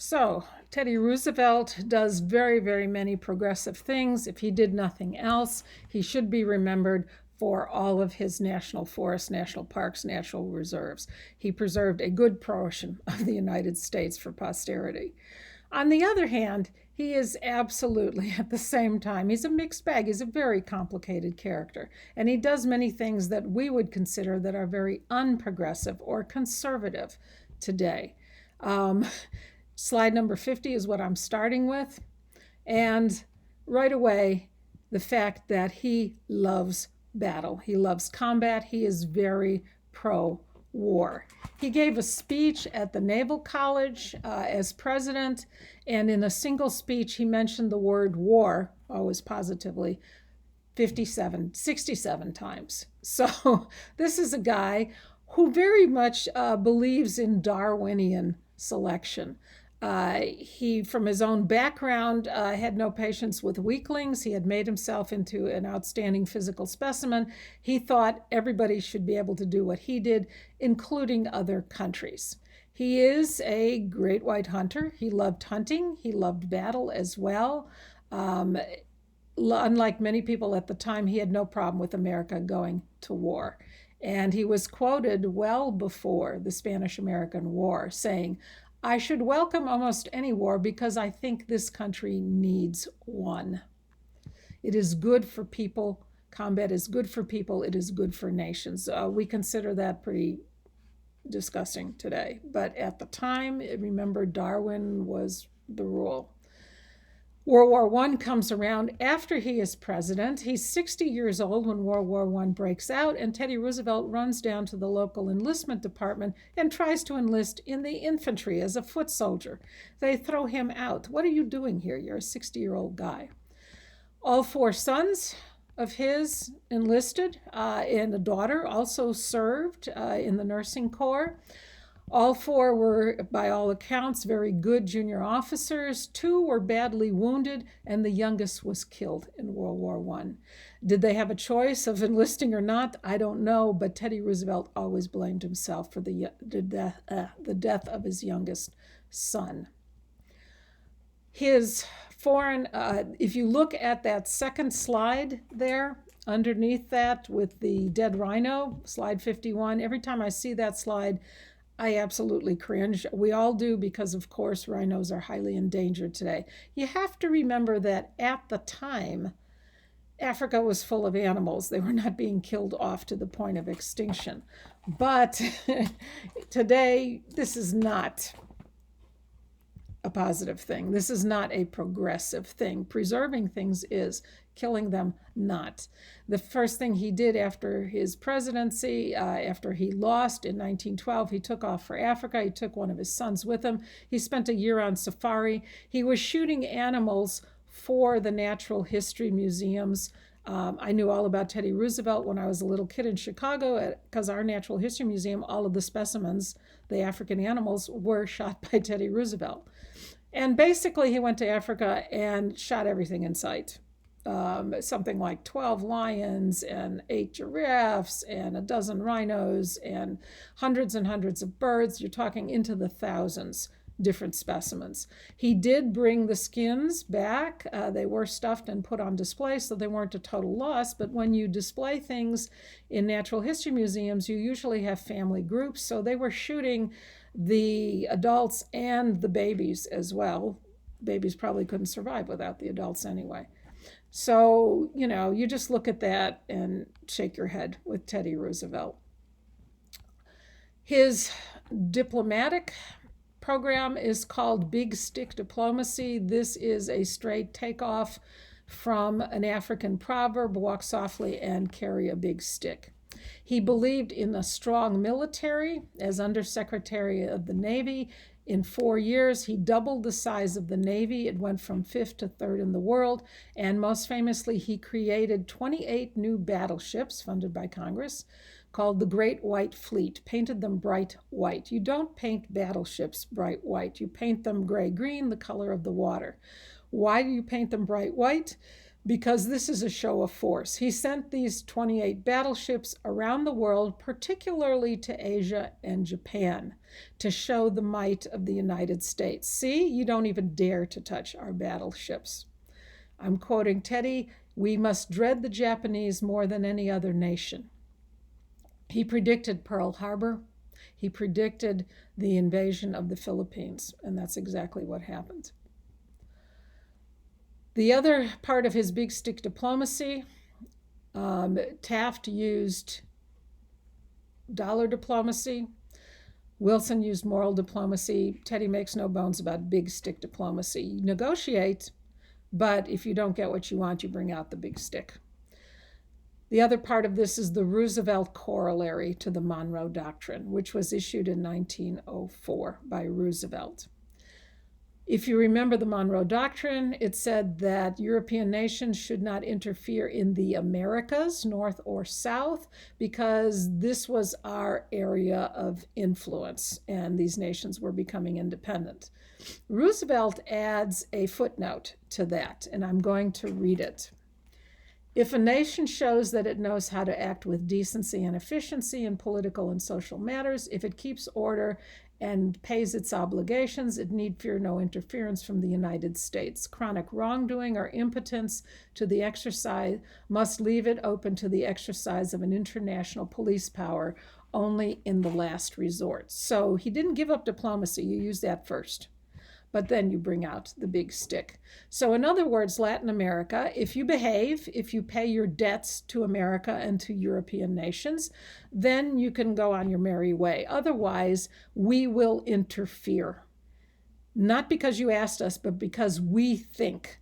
So, Teddy Roosevelt does very, very many progressive things. If he did nothing else, he should be remembered for all of his national forests, national parks, natural reserves. He preserved a good portion of the United States for posterity. On the other hand, he is absolutely, at the same time, he's a mixed bag. He's a very complicated character. And he does many things that we would consider that are very unprogressive or conservative today. Um, Slide number 50 is what I'm starting with. And right away, the fact that he loves battle. He loves combat. He is very pro-war. He gave a speech at the Naval College as president, and in a single speech, he mentioned the word war, always positively, 67 times. So this is a guy who very much believes in Darwinian selection. He, from his own background, had no patience with weaklings. He had made himself into an outstanding physical specimen. He thought everybody should be able to do what he did, including other countries. He is a great white hunter. He loved hunting. He loved battle as well. Unlike many people at the time, he had no problem with America going to war. And he was quoted well before the Spanish-American War saying, "I should welcome almost any war because I think this country needs one. It is good for people. Combat is good for people. It is good for nations." We consider that pretty disgusting today. But at the time, remember, Darwin was the rule. World War I comes around after he is president. He's 60 years old when World War I breaks out, and Teddy Roosevelt runs down to the local enlistment department and tries to enlist in the infantry as a foot soldier. They throw him out. "What are you doing here? You're a 60-year-old guy." All four sons of his enlisted, and a daughter also served in the nursing corps. All four were, by all accounts, very good junior officers. Two were badly wounded, and the youngest was killed in World War I. Did they have a choice of enlisting or not? I don't know, but Teddy Roosevelt always blamed himself for the death of his youngest son. His foreign, if you look at that second slide there, underneath that with the dead rhino, slide 51, every time I see that slide, I absolutely cringe. We all do because, of course, rhinos are highly endangered today. You have to remember that at the time, Africa was full of animals. They were not being killed off to the point of extinction. But today, this is not a positive thing. This is not a progressive thing. Preserving things is, killing them not. The first thing he did after his presidency, after he lost in 1912, he took off for Africa. He took one of his sons with him. He spent a year on safari. He was shooting animals for the natural history museums. I knew all about Teddy Roosevelt when I was a little kid in Chicago because our Natural History Museum, all of the specimens, the African animals, were shot by Teddy Roosevelt. And basically, he went to Africa and shot everything in sight. Something like 12 lions and 8 giraffes and a dozen rhinos and hundreds of birds. You're talking into the thousands, different specimens. He did bring the skins back. They were stuffed and put on display, so they weren't a total loss. But when you display things in natural history museums, you usually have family groups. So they were shooting the adults and the babies as well. Babies probably couldn't survive without the adults anyway. So, you just look at that and shake your head with Teddy Roosevelt. His diplomatic program is called Big Stick Diplomacy. This is a straight takeoff from an African proverb, walk softly and carry a big stick. He believed in a strong military. As Undersecretary of the Navy, in 4 years, he doubled the size of the Navy. It went from 5th to 3rd in the world. And most famously, he created 28 new battleships funded by Congress called the Great White Fleet, painted them bright white. You don't paint battleships bright white. You paint them gray-green, the color of the water. Why do you paint them bright white? because this is a show of force. He sent these 28 battleships around the world, particularly to Asia and Japan, to show the might of the United States. See, you don't even dare to touch our battleships. I'm quoting Teddy, "We must dread the Japanese more than any other nation." He predicted Pearl Harbor. He predicted the invasion of the Philippines, and that's exactly what happened. The other part of his big stick diplomacy, Taft used dollar diplomacy. Wilson used moral diplomacy. Teddy makes no bones about big stick diplomacy. You negotiate, but if you don't get what you want, you bring out the big stick. The other part of this is the Roosevelt Corollary to the Monroe Doctrine, which was issued in 1904 by Roosevelt. If you remember the Monroe Doctrine, it said that European nations should not interfere in the Americas, North or South, because this was our area of influence and these nations were becoming independent. Roosevelt adds a footnote to that, and I'm going to read it. "If a nation shows that it knows how to act with decency and efficiency in political and social matters, if it keeps order and pays its obligations, it need fear no interference from the United States. Chronic wrongdoing or impotence to the exercise must leave it open to the exercise of an international police power only in the last resort." So he didn't give up diplomacy. You use that first, but then you bring out the big stick. So in other words, Latin America, if you behave, if you pay your debts to America and to European nations, then you can go on your merry way. Otherwise, we will interfere. Not because you asked us, but because we think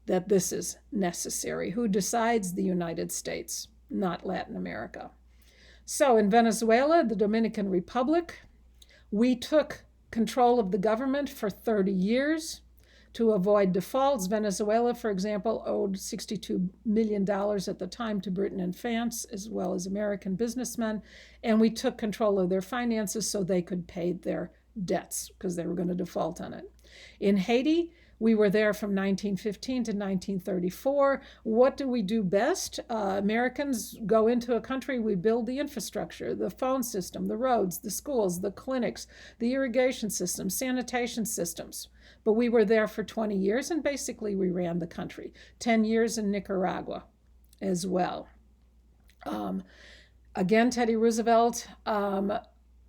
that this is necessary. Who decides? The United States, not Latin America. So in Venezuela, the Dominican Republic, we took control of the government for 30 years to avoid defaults. Venezuela, for example, owed $62 million at the time to Britain and France, as well as American businessmen, and we took control of their finances so they could pay their debts because they were going to default on it. In Haiti, we were there from 1915 to 1934. What do we do best? Americans go into a country, we build the infrastructure, the phone system, the roads, the schools, the clinics, the irrigation system, sanitation systems. But we were there for 20 years, and basically we ran the country. 10 years in Nicaragua as well. Again, Teddy Roosevelt,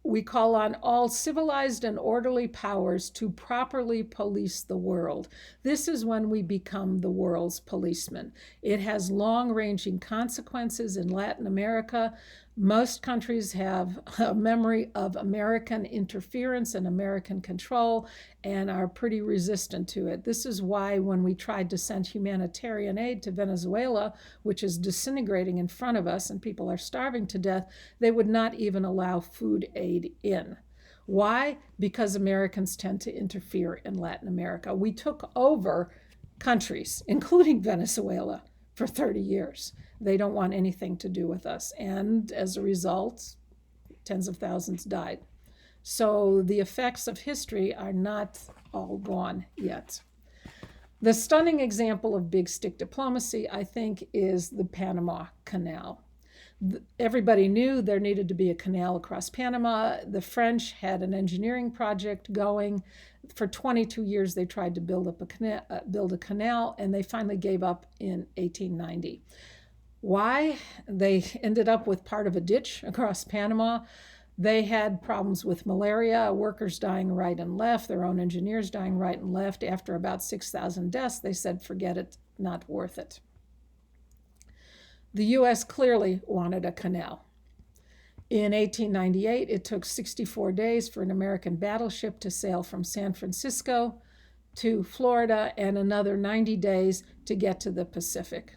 we call on all civilized and orderly powers to properly police the world. This is when we become the world's policeman. It has long-ranging consequences in Latin America. Most countries have a memory of American interference and American control and are pretty resistant to it. This is why when we tried to send humanitarian aid to Venezuela, which is disintegrating in front of us and people are starving to death, they would not even allow food aid in. Why? Because Americans tend to interfere in Latin America. We took over countries, including Venezuela, for 30 years. They don't want anything to do with us. And as a result, tens of thousands died. So the effects of history are not all gone yet. The stunning example of big stick diplomacy, I think, is the Panama Canal. Everybody knew there needed to be a canal across Panama. The French had an engineering project going. For 22 years, they tried to build a canal, and they finally gave up in 1890. Why? They ended up with part of a ditch across Panama. They had problems with malaria, workers dying right and left, their own engineers dying right and left. After about 6,000 deaths, they said, forget it, not worth it. The U.S. clearly wanted a canal. In 1898, it took 64 days for an American battleship to sail from San Francisco to Florida and another 90 days to get to the Pacific.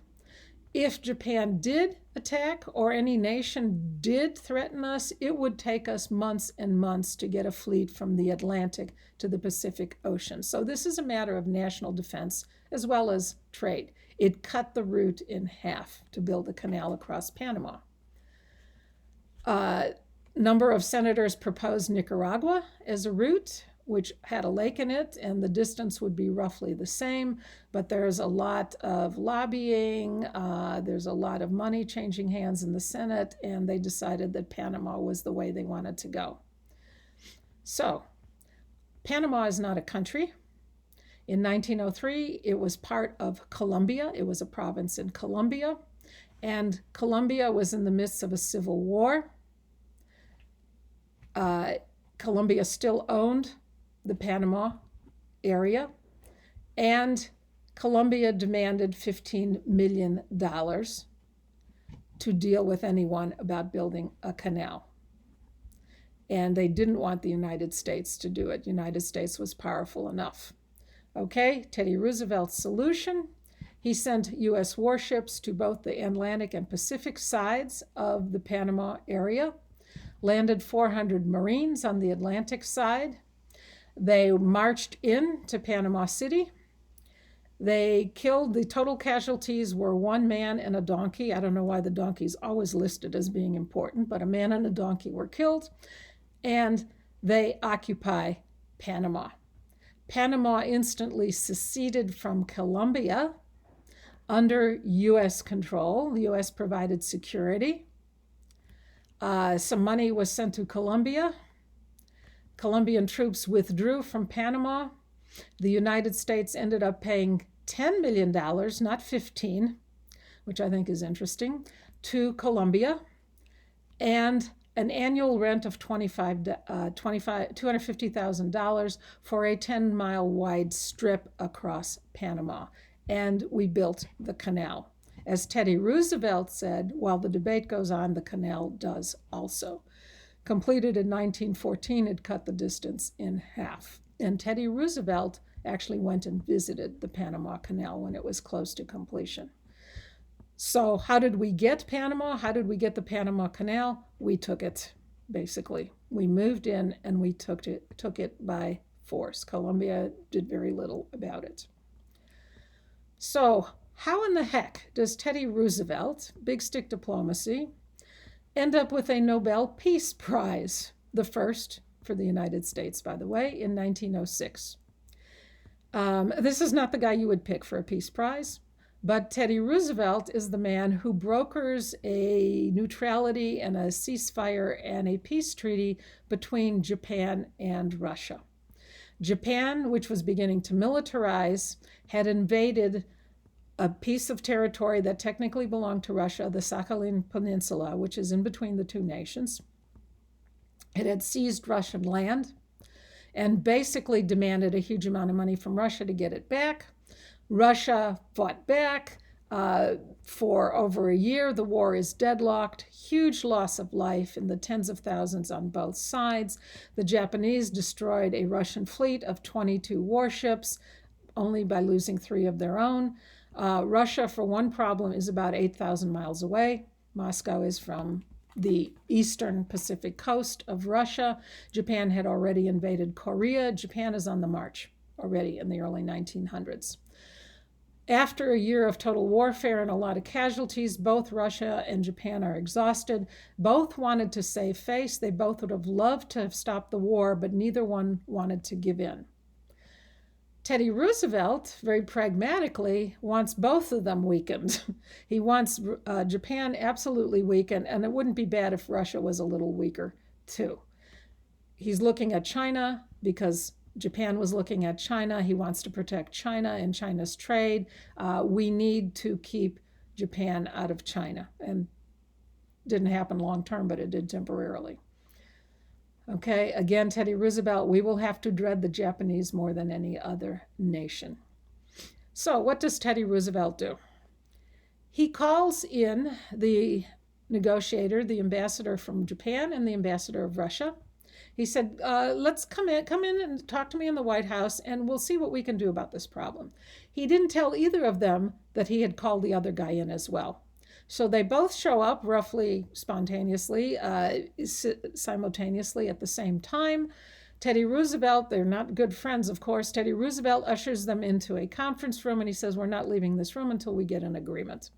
If Japan did attack or any nation did threaten us, it would take us months and months to get a fleet from the Atlantic to the Pacific Ocean. So this is a matter of national defense as well as trade. It cut the route in half to build a canal across Panama. Number of senators proposed Nicaragua as a route. which had a lake in it, and the distance would be roughly the same, but there's a lot of lobbying, there's a lot of money changing hands in the Senate, and they decided that Panama was the way they wanted to go. So, Panama is not a country. In 1903, it was part of Colombia. It was a province in Colombia, and Colombia was in the midst of a civil war. Colombia still owned the Panama area, and Colombia demanded $15 million to deal with anyone about building a canal. And they didn't want the United States to do it. The United States was powerful enough. Okay, Teddy Roosevelt's solution. He sent U.S. warships to both the Atlantic and Pacific sides of the Panama area, landed 400 Marines on the Atlantic side. They marched into Panama City. They killed, the total casualties were one man and a donkey. I don't know why the donkey's always listed as being important, but a man and a donkey were killed, and they occupy Panama. Panama instantly seceded from Colombia under U.S. control. The U.S. provided security. Some money was sent to Colombia. Colombian troops withdrew from Panama. The United States ended up paying $10 million, not 15, which I think is interesting, to Colombia, and an annual rent of $250,000 for a 10-mile wide strip across Panama. And we built the canal. As Teddy Roosevelt said, while the debate goes on, the canal does also. Completed in 1914, it cut the distance in half. And Teddy Roosevelt actually went and visited the Panama Canal when it was close to completion. So how did we get Panama? How did we get the Panama Canal? We took it, basically. We moved in and we took it by force. Colombia did very little about it. So how in the heck does Teddy Roosevelt, big stick diplomacy, end up with a Nobel Peace Prize, the first for the United States, by the way, in 1906? This is not the guy you would pick for a Peace Prize, but Teddy Roosevelt is the man who brokers a neutrality and a ceasefire and a peace treaty between Japan and Russia. Japan, which was beginning to militarize, had invaded a piece of territory that technically belonged to Russia, the Sakhalin Peninsula, which is in between the two nations. It had seized Russian land and basically demanded a huge amount of money from Russia to get it back. Russia fought back for over a year. The war is deadlocked. Huge loss of life in the tens of thousands on both sides. The Japanese destroyed a Russian fleet of 22 warships, only by losing 3 of their own. Russia, for one problem, is about 8,000 miles away. Moscow is from the eastern Pacific coast of Russia. Japan had already invaded Korea. Japan is on the march already in the early 1900s. After a year of total warfare and a lot of casualties, both Russia and Japan are exhausted. Both wanted to save face. They both would have loved to have stopped the war, but neither one wanted to give in. Teddy Roosevelt, very pragmatically, wants both of them weakened. He wants Japan absolutely weakened, and it wouldn't be bad if Russia was a little weaker, too. He's looking at China because Japan was looking at China. He wants to protect China and China's trade. We need to keep Japan out of China. And it didn't happen long term, but it did temporarily. Okay, again, Teddy Roosevelt, we will have to dread the Japanese more than any other nation. So what does Teddy Roosevelt do? He calls in the negotiator, the ambassador from Japan and the ambassador of Russia. He said, let's come in and talk to me in the White House, and we'll see what we can do about this problem. He didn't tell either of them that he had called the other guy in as well. So they both show up roughly spontaneously, simultaneously at the same time. Teddy Roosevelt, they're not good friends, of course. Teddy Roosevelt ushers them into a conference room, and he says, we're not leaving this room until we get an agreement.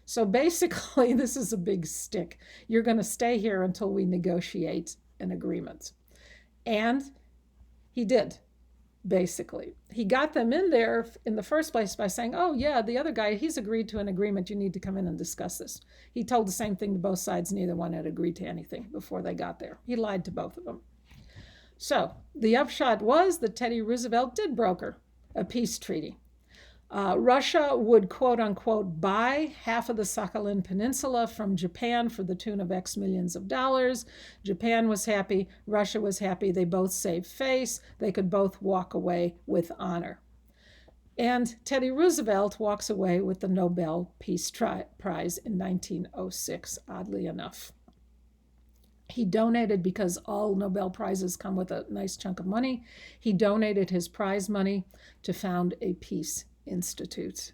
So basically, this is a big stick. You're going to stay here until we negotiate an agreement. And He did, basically. He got them in there in the first place by saying, oh, yeah, the other guy, he's agreed to an agreement. You need to come in and discuss this. He told the same thing to both sides. Neither one had agreed to anything before they got there. He lied to both of them. So the upshot was that Teddy Roosevelt did broker a peace treaty. Russia would, quote unquote, buy half of the Sakhalin Peninsula from Japan for the tune of X millions of dollars. Japan was happy. Russia was happy. They both saved face. They could both walk away with honor. And Teddy Roosevelt walks away with the Nobel Peace Prize in 1906, oddly enough. He donated, because all Nobel Prizes come with a nice chunk of money, he donated his prize money to found a peace institute,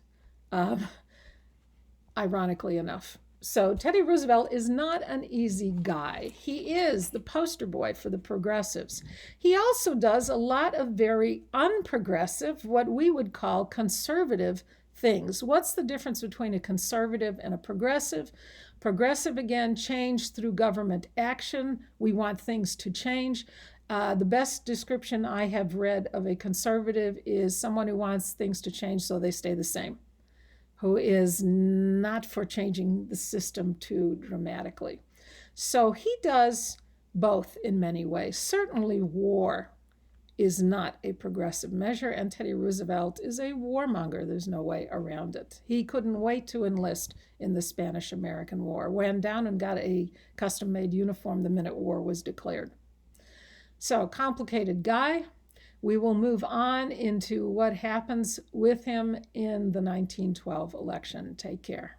ironically enough. So Teddy Roosevelt is not an easy guy. He is the poster boy for the progressives. He also does a lot of very unprogressive, what we would call conservative things. What's the difference between a conservative and a progressive? Progressive, again, change through government action. We want things to change. The best description I have read of a conservative is someone who wants things to change so they stay the same, who is not for changing the system too dramatically. So he does both in many ways. Certainly war is not a progressive measure, and Teddy Roosevelt is a warmonger. There's no way around it. He couldn't wait to enlist in the Spanish-American War, went down and got a custom-made uniform the minute war was declared. So, complicated guy. We will move on into what happens with him in the 1912 election. Take care.